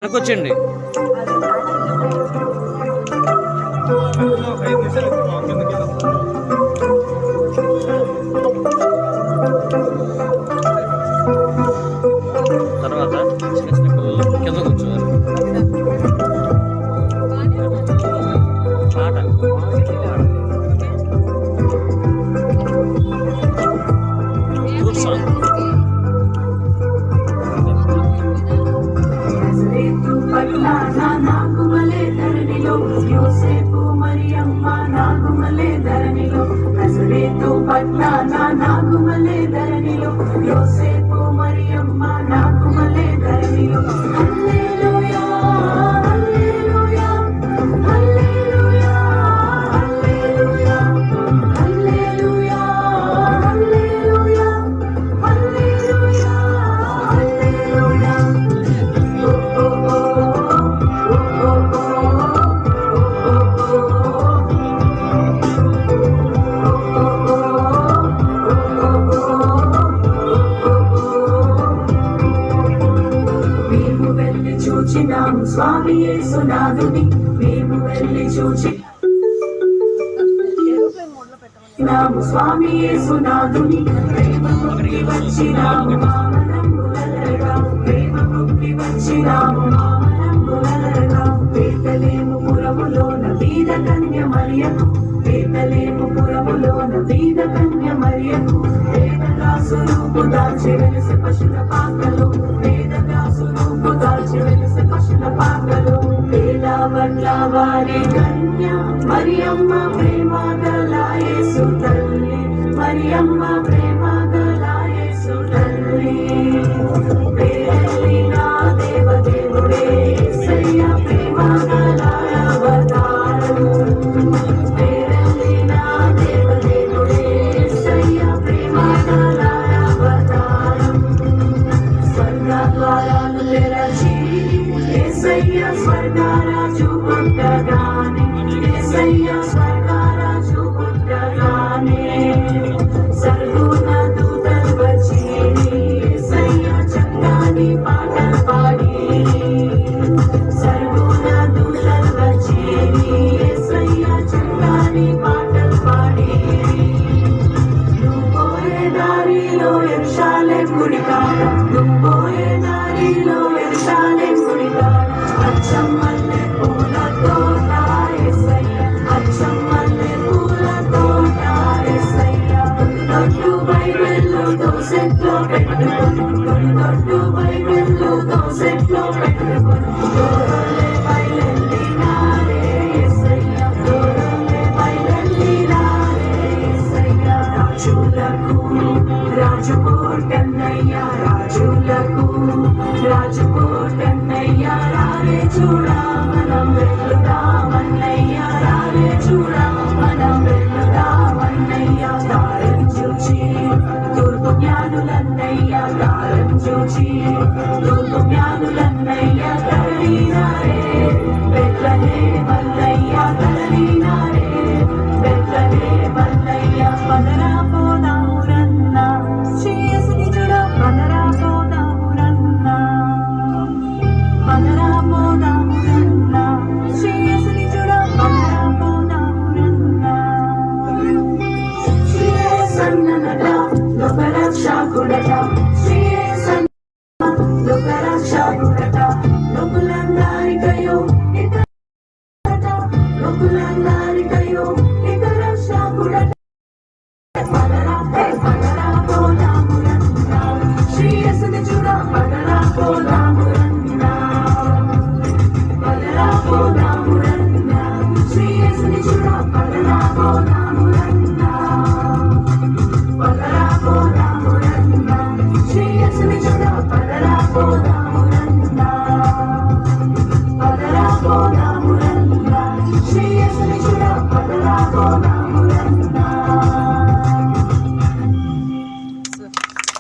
వెనకొచ్చండి. తర్వాత కింద కూర్చోవాలి. నాగుమలే ధరణిలో యోసేపు మరియమ్మ నాగుమలే ధరణిలో నజరేతు పట్నాన నాగుమలే ధరణిలో యోసేపు మరియమ్మ నాగుమలే ధరణిలో హల్లెలూయా హల్లెలూయా హల్లెలూయా హల్లెలూయా హల్లెలూయా హల్లెలూయా హల్లెలూయా హల్లెలూయా చూచినాము స్వామి యేసునాథుని మేము వెళ్ళి చూచినాము స్వామి యేసునాథుని ప్రేమ ముక్తి వచ్చినాము మామనంబులరగా ప్రేమ ముక్తి వచ్చినాము మామనంబులరగా బేతలేము పురములోన వీర కన్య మరియకు బేతలేము పురములోన వీర కన్య మరియకు వేదదాసు రూపు దాల్చి వెలిసి పశుల పాకలో వేదదాసు రూపు దాల్చి వెలిసి పశుల పాకలో వేదవడ్ల వారి కన్య మరియమ్మ ప్రేమ గల యేసు తల్లి మరియమ్మ ప్రేమ గల యేసు తల్లి ప్రేమ దేవదేవుడే యేసయ్య ప్రేమ గల అవతారం దేవదేవుడే యేసయ్య ప్రేమ గల అవతారం స్వర్గద్వారాలు తెరచి యేసయ్య స్వర్గరాజు పుట్టగానే యేసయ్య స్వర్గరాజు పుట్టగానే సర్గుణ దూతలు వచ్చి యేసయ్య చక్కని పాటలు పాడి సర్గుణ దూతలు వచ్చి యేసయ్య చక్కని పాటలు పాడి నువ్వు పోయే దారిలో యెరూషలేము గుడికాడ నువ్వు పోయే దారిలో యెరూషలేము గుడికాడ అచ్చం మల్లె పూల తోట యేసయ్య అచ్చం మల్లె పూల తోట యేసయ్య దొడ్డు బైబిల్లో దోసెట్లో పెట్టుకొని దొడ్డు బైబిల్లో దోసెట్లో పెట్టుకొని దూరంలే బయలెల్లినారే యేసయ్య దూరంలే బయలెల్లినారే యేసయ్య రాజులకు రాజు కోటన్నయ్య రాజులకు రాజు కోటన్నయ్య రారే చూడా మనం వెళ్దామన్నయ్య రారే చూడా మనం వెళ్దామన్నయ్య దారం చూచి తూర్పు జ్ఞానులన్నయ్య దారం చూచి తూర్పు జ్ఞానులన్నయ్య తరలినారే బెత్లహే మల్లయ్య తరలినారే బెత్లహే మల్లయ్య పదరా పోదామురన్న శ్రేయస్సుని చూడ పదరా పోదామురన్న పదరా పోదా